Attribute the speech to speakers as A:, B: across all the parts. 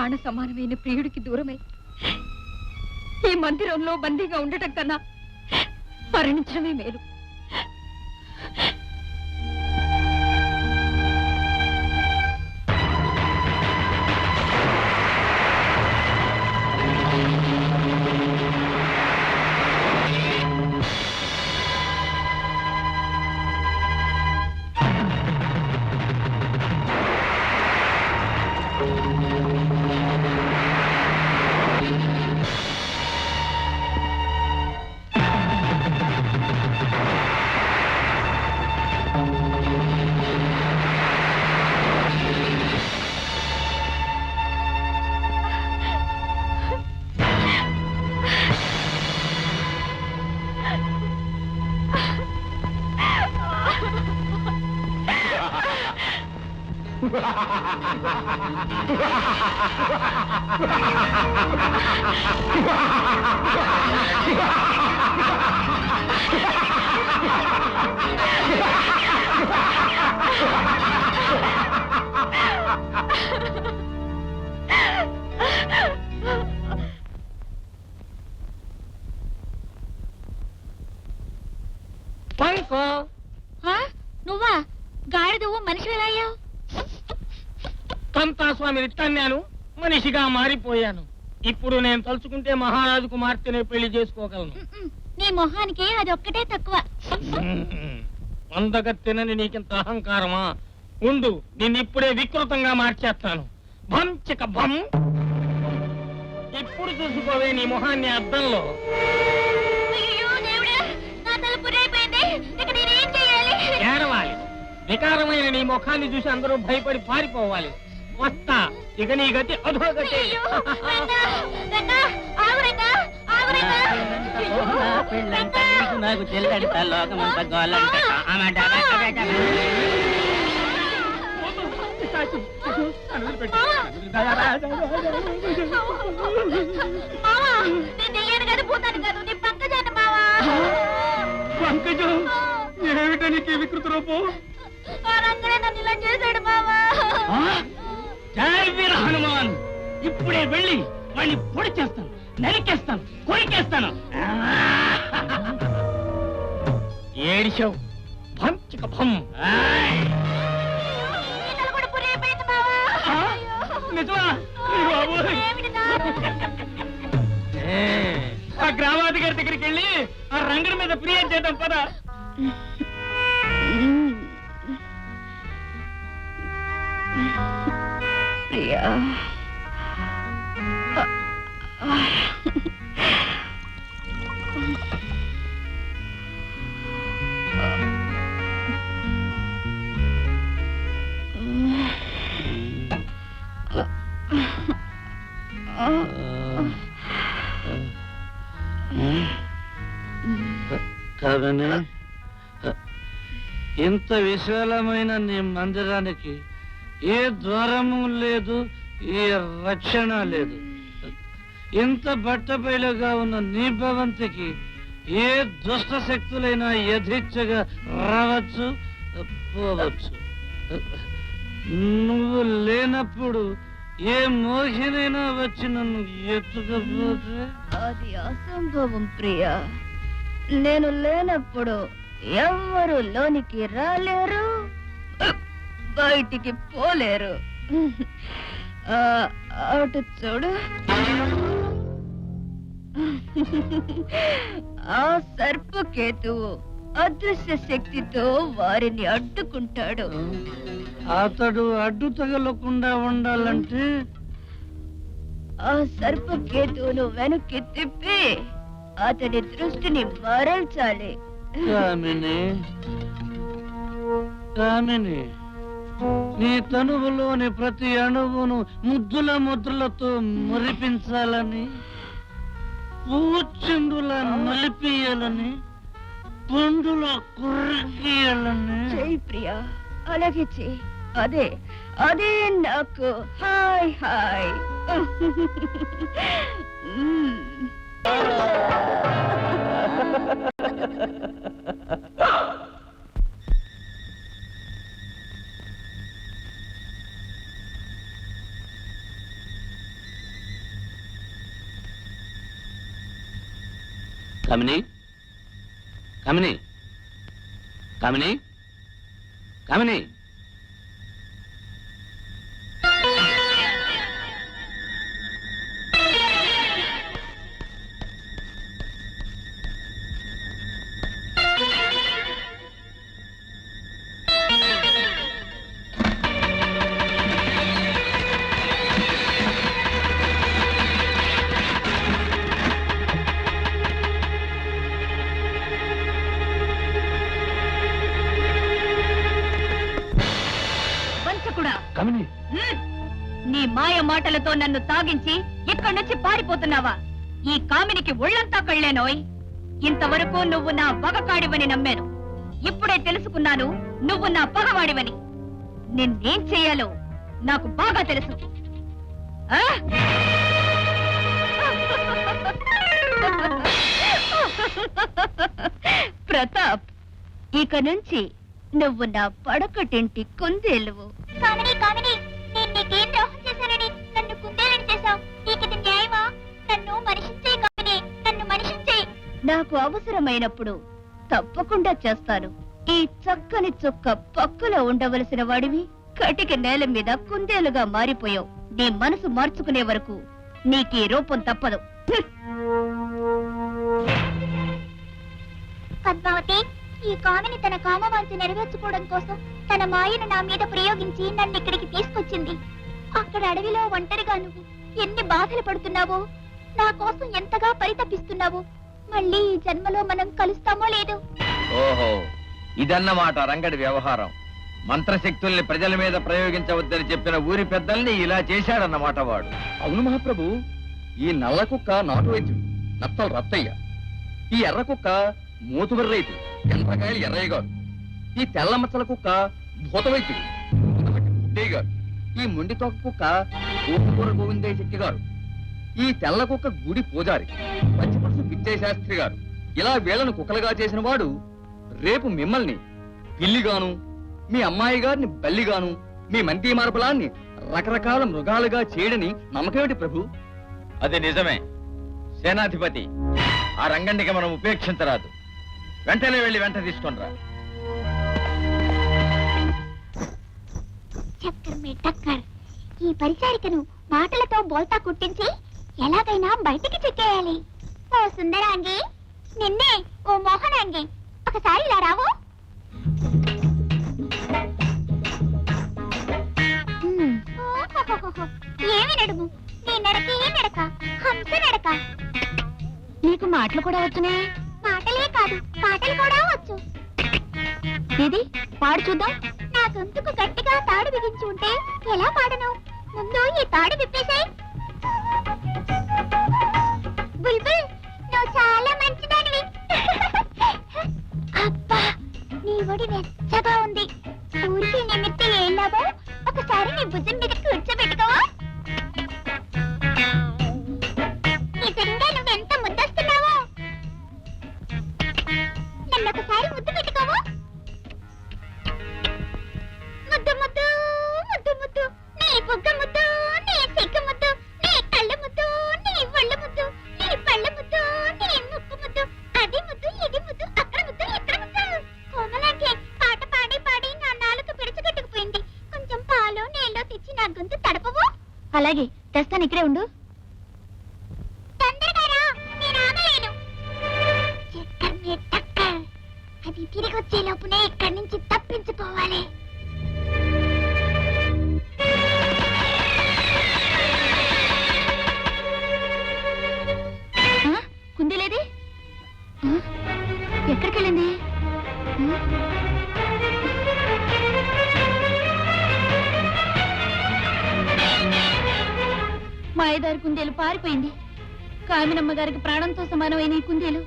A: ప్రాణ సమానమైన ప్రియుడికి దూరమై ఈ మందిరంలో బందీగా ఉండటం కన్నా మరణించడమే మేలు.
B: నువ్వా? గాడిదవు మనిషి ఎలా అయ్యావు?
C: కంతాస్వామిని తన్నాను, మనిషిగా మారిపోయాను. ఇప్పుడు నేను తలుచుకుంటే మహారాజు కుమార్తెనే పెళ్లి చేసుకోగలను.
B: నీ మొహానికి అది ఒక్కటే తక్కువ.
C: వందగత్తెనని నీకింత అహంకారమా? ఉండు, నిన్నిప్పుడే వికృతంగా మార్చేస్తాను. భం చిక భం. ఇప్పుడు చూసుకోవే నీ మొహాన్ని అద్దంలో. ఏడవాలి. వికారమైన నీ ముఖాన్ని చూసి అందరూ భయపడి పారిపోవాలి. వస్తా, ఇక నీ గతి అధోగతి.
D: నాకు చెల్లెడతా లోకమంతా గోలంట.
C: పంకజం, ఏమిటనికి వికృత రూపం?
D: జై వీర హనుమాన్! ఇప్పుడే వెళ్ళి వాడిని పొడి చేస్తాను, నరికేస్తాను, కొరికేస్తాను.
C: ఏడిశావు. భంచిక భం. నిజమా? ఆ గ్రామాధికారి దగ్గరికి వెళ్ళి ఆ రంగడి మీద ఫిర్యాదు చేద్దాం పదా.
A: ప్రియా,
D: కాదనే ఇంత విశాలమైన నీ మందిరానికి ఏ ద్వారము లేదు, ఏ రక్షణ లేదు. ఇంత బట్టబయలుగా ఉన్న నీ భవంతికి ఏ దుష్ట శక్తులైనా యథేచ్ఛగా రావచ్చు, పోవచ్చు. నువ్వు లేనప్పుడు ఏ మోహినైనా వచ్చి నన్ను ఎత్తుకపోతే
A: అది అసంభవం ప్రియా. నేను లేనప్పుడు ఎవ్వరు లోనికి రాలేరు, బయటికి పోలేరు. అటు చూడు, ఆ సర్పకేతువు అదృశ్య శక్తితో వారిని అడ్డుకుంటాడు.
D: అతడు అడ్డు తగలకుండా ఉండాలంటే
A: ఆ సర్పకేతువును వెనక్కి తిప్పి అతడి దృష్టిని మరల్చాలి.
D: కామిని, కామిని, నీ తనువులోని ప్రతి అణువును ముద్దుల ముద్రలతో మురిపించాలని, పువ్వు చెండులా నలిపియాలని, పండులా కుర్రకియాలని.
A: చెయ్యి ప్రియా, అలాగే చెయ్యి. అదే అదే నాకు హాయ్ హాయ్.
E: కామిని, కామిని, కామిని, కామిని.
A: వంచకుడా,
E: కామిని,
A: నీ మాయ మాటలతో నన్ను తాగించి ఇక్కడి నుంచి పారిపోతున్నావా? ఈ కామినికి ఒళ్ళంతా కళ్ళేనోయ్. ఇంతవరకు నువ్వు నా పగకాడివని నమ్మాను. ఇప్పుడే తెలుసుకున్నాను నువ్వు నా పగవాడివని. నిన్నేం చెయ్యాలో నాకు బాగా తెలుసు. ఆ? ప్రతాప్, ఇక నుంచి నువ్వు నా పడకటింటి కుందేలువు.
B: కామిని కామిని, నేను నీకేం ద్రోహం చేశానని నన్ను కుందేలని చేశావు? నీకిది న్యాయమా? నన్ను మనిషించే కామిని, నన్ను మనిషించే.
A: నాకు అవసరమైనప్పుడు తప్పకుండా చేస్తాను. ఈ చక్కని చుక్క పక్కలో ఉండవలసిన వాడివి కటిక నేల మీద కుందేలుగా మారిపోయావు. నీ మనసు మార్చుకునే వరకు నీకీ రూపం తప్పదు.
B: పద్మావతి, ఈ కామిని తన కామవాంఛ నెరవేర్చుకోవడం కోసం తన మాయను నా మీద ప్రయోగించి నన్ను ఇక్కడికి తీసుకొచ్చింది. అక్కడ అడవిలో ఒంటరిగా నువ్వు ఎన్ని బాధలు పడుతున్నావో, నా కోసం ఎంతగా పరితపిస్తున్నావో. మళ్ళీ ఈ జన్మలో మనం కలుస్తామో లేదో.
F: ఓహో, ఇదన్నమాట రంగడి వ్యవహారం. మంత్రశక్తుల్ని ప్రజల మీద ప్రయోగించవద్దని చెప్పిన ఊరి పెద్దల్ని ఇలా చేశాడన్నమాట వాడు.
E: అవును మహాప్రభు. ఈ నల్ల కుక్క నాటు వైద్యుడు నత్తలు రత్తయ్య, ఈ ఎర్ర కుక్క మూతుబరి రైతు ఎండ్రకాయలు ఎర్రయ్య గారు, ఈ తెల్ల మచ్చల కుక్క భూత వైద్యుడు బుడ్డయ్య గారు, ఈ మొండి తోక కుక్క ఊపుకూర గోవిందయ్య శెట్టి గారు, ఈ తెల్ల కుక్క గుడి పూజారి పచ్చిపడుసు పిచ్చయ్య శాస్త్రి గారు. ఇలా వీళ్ళను కుక్కలుగా చేసిన వాడు రేపు మిమ్మల్ని పిల్లిగాను, మీ అమ్మాయి గారిని బల్లిగాను, మీ మంత్రి మార్బలాన్ని రకరకాల మృగాలుగా చేయడని నమ్మకమేమిటి ప్రభు?
F: అది నిజమే సేనాధిపతి. ఆ రంగండికి మనం ఉపేక్షించరాదు. వెంటనే వెళ్ళి వెంట తీసుకొనిరా.
B: చక్కర్ మీ టక్కర్, ఈ పరిచారికను మాటలతో బోల్తా కుట్టించి ఎలాగైనా బయటికి చెక్కేయాలి. ఓ సుందరాంగి, నిన్నే. ఓ మోహనాంగి, ఒకసారి ఇలా రావు. ఓహోహోహో, ఏమి నడుము నీ నడక, ఏ నడక, హంస నడక.
A: నీకు మాటలు కూడా వచ్చునే?
B: మాటలే కాదు, పాటలు కూడా వచ్చు.
A: ఇది పాడు చూద్దాం.
B: నా గొంతుకు గట్టిగా తాడు బిగించి ఉంటే ఎలా పాడను? ముందు ఈ తాడు విప్పేసాయి. బుల్బుల్, నువ్వు చాలా మంచిదానివి. అబ్బా, నీ ఒడి వెచ్చగా ఉంది. ఊరికి నిమిత్తి ఏం లాభం? ఒకసారి నీ భుజం మీద కూర్చోబెట్టుకోవా? నిజంగా నువ్వెంత ముద్దొస్తున్నావో. నన్ను ఒకసారి ముద్దు పెట్టుకోవా? ముద్దు ముద్దు ముద్దు ముద్దు, నీ బుగ్గ ముద్దు, నీ సిగ్గు ముద్దు, నీ కళ్ళ ముద్దు, నీ ఒళ్ళు ముద్దు, నీ పళ్ళ ముద్దు, నీ ముక్కు ముద్దు, అది ముద్దు, ఇది ముద్దు, అక్కడ ముద్దు, ఇక్కడ ముద్దు. కోమలాంటి పాట పాడి పాడి నా నాలుక పిడుచుకట్టుకుపోయింది. కొంచెం పాలు నీళ్ళు తెచ్చి నా గొంతు తడపవు?
A: అలాగే తెస్తాను, ఇక్కడే ఉండు.
B: తొందరగా రా, నేను ఆగలేను. చక్కర్ మీ టక్కర్, అది తిరిగి వచ్చే లోపునే ఇక్కడి నుంచి తప్పించుకోవాలి.
A: కుందేలేది ఎక్కడికి వెళ్ళింది? మాయదారి కుందేలు పారిపోయింది. కామినమ్మ గారికి ప్రాణంతో సమానమైన ఈ కుందేలు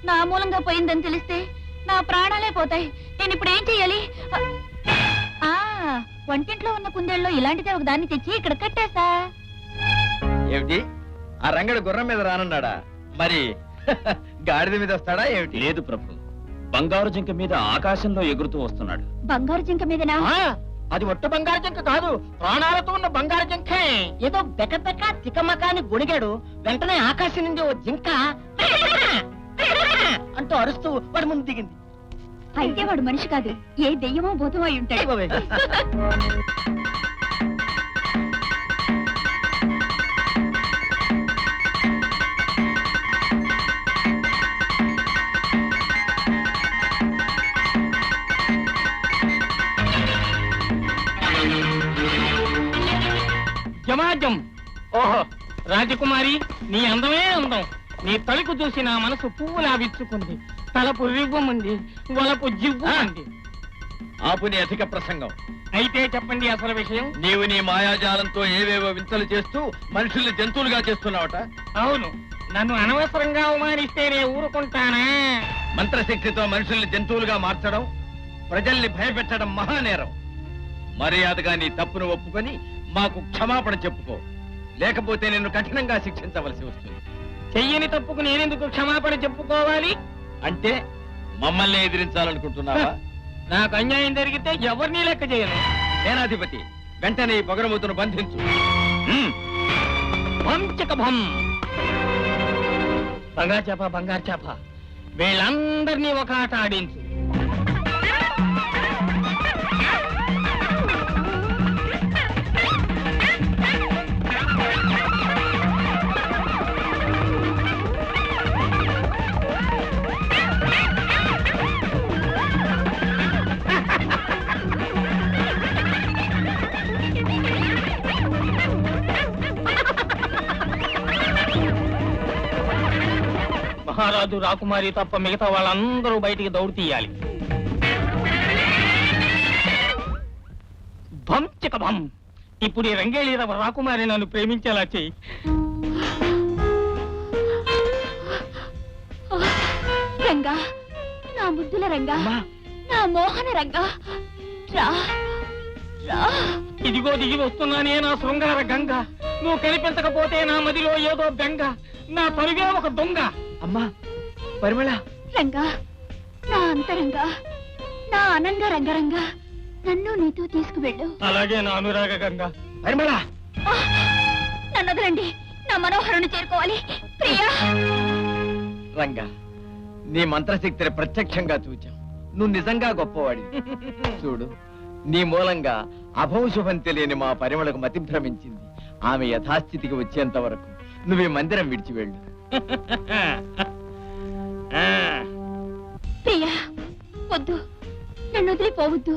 A: నా మూలంగా పోయిందని తెలిస్తే నా ప్రాణాలే పోతాయి. నేను ఇప్పుడు ఏం చెయ్యాలి? వంటింట్లో ఉన్న కుందేళ్ళలో ఇలాంటిదే ఒక దాన్ని తెచ్చి ఇక్కడ కట్టేసా.
F: ఏమిటి, ఆ రంగడు గుర్రం మీద రానున్నాడా? మరి గాడిద మీద వస్తాడా ఏమిటి?
E: లేదు ప్రభు, బంగారు జింక మీద ఆకాశంలో ఎగురుతూ వస్తున్నాడు.
A: బంగారు జింక మీదనా?
C: అది ఒట్టు బంగారు జింక కాదు, ప్రాణాలతో ఉన్న బంగారు జింకే. ఏదో బెక తికమకాని గొణిగాడు. వెంటనే ఆకాశం నుండి ఓ జింక
D: అంటూ అరుస్తూ వాడి ముందు దిగింది.
A: అయితే వాడు మనిషి కాదు, ఏ దెయ్యమో భూతమో అయి ఉంటాడు.
D: బాబాయ్.
C: జమాజం. ఓహో రాజకుమారి, నీ అందమే అందం. నీ తలుపు చూసి నా మనసు పువ్వులా విచ్చుకుంది. తలపు రివ్వముంది, వలపు జివ్వుంది.
F: ఆపు నీ అధిక ప్రసంగం.
C: అయితే చెప్పండి అసలు విషయం.
F: నీవు నీ మాయాజాలంతో ఏవేవో వింతలు చేస్తూ మనుషుల్ని జంతువులుగా చేస్తున్నావట.
C: అవును, నన్ను అనవసరంగా అవమానిస్తే నేను ఊరుకుంటానా?
F: మంత్రశక్తితో మనుషుల్ని జంతువులుగా మార్చడం, ప్రజల్ని భయపెట్టడం మహానేరం. మర్యాదగా నీ తప్పును ఒప్పుకొని మాకు క్షమాపణ చెప్పుకో, లేకపోతే నిన్ను కఠినంగా శిక్షించవలసి వస్తుంది.
C: చెయ్యని తప్పుకు నేనెందుకు క్షమాపణ చెప్పుకోవాలి?
F: అంటే మమ్మల్ని ఎదిరించాలనుకుంటున్నావా?
C: నాకు అన్యాయం జరిగితే ఎవరిని లెక్క చేయను.
F: సేనాధిపతి, వెంటనే ఈ పొగరమూతును బంధించు.
C: వంచక భం. బంగారు చేప, బంగారు చేప, వీళ్ళందరినీ ఒక ఆట ఆడించు. మహారాజు, రాకుమారి తప్ప మిగతా వాళ్ళందరూ బయటికి దౌడు తీయాలి. భంచక భం. ఇప్పుడు ఈ రంగేళి రాకుమారి నన్ను ప్రేమించేలా చెయ్యి.
B: రంగా, నా ముద్దుల రంగా, నా మోహన రంగా, రా రా.
C: ఇదిగో దిగి వస్తున్నానే నా శృంగార గంగ. నువ్వు కనిపించకపోతే నా మదిలో ఏదో బెంగ. నా పరుగే ఒక దొంగ.
F: అమ్మా పరిమళ.
B: రంగా, నా అంతరంగా, నా ఆనంద రంగరంగా, నన్ను నీతో తీసుకువెళ్ళు.
C: అలాగే నా అనురాగ గంగ.
F: పరిమళ,
B: నన్ను వదలండి, నా మనోహరుని చేరుకోవాలి. ప్రియా.
F: రంగా, నీ మంత్రశక్తిని ప్రత్యక్షంగా చూచాం. నువ్వు నిజంగా గొప్పవాడి. చూడు, నీ మూలంగా అభౌశుభం తెలియని మా పరిమళకు మతి భ్రమించింది. ఆమె యథాస్థితికి వచ్చేంత వరకు నువ్వు ఈ మందిరం విడిచి వెళ్ళు.
B: ప్రియా, వద్దు, నన్ను వదిలిపోవద్దు.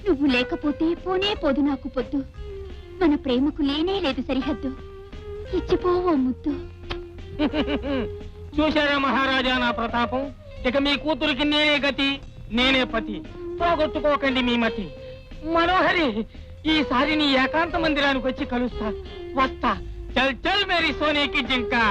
B: నువ్వు లేకపోతే పోనే పోదు నాకు పొద్దు. మన ప్రేమకు లేనే లేదు సరిహద్దు. ఇచ్చిపోవో ముద్దు.
C: చూశారా మహారాజా నా ప్రతాపం? ఇక మీ కూతురికి నేనే గతి, నేనే పతి. పోగొట్టుకోకండి మీ మతి. మనోహరి, ఈసారి నీ ఏకాంత మందిరానికి వచ్చి కలుస్తా. వస్తా. చల్ చల్ మేరీ సోనేకి జింకా.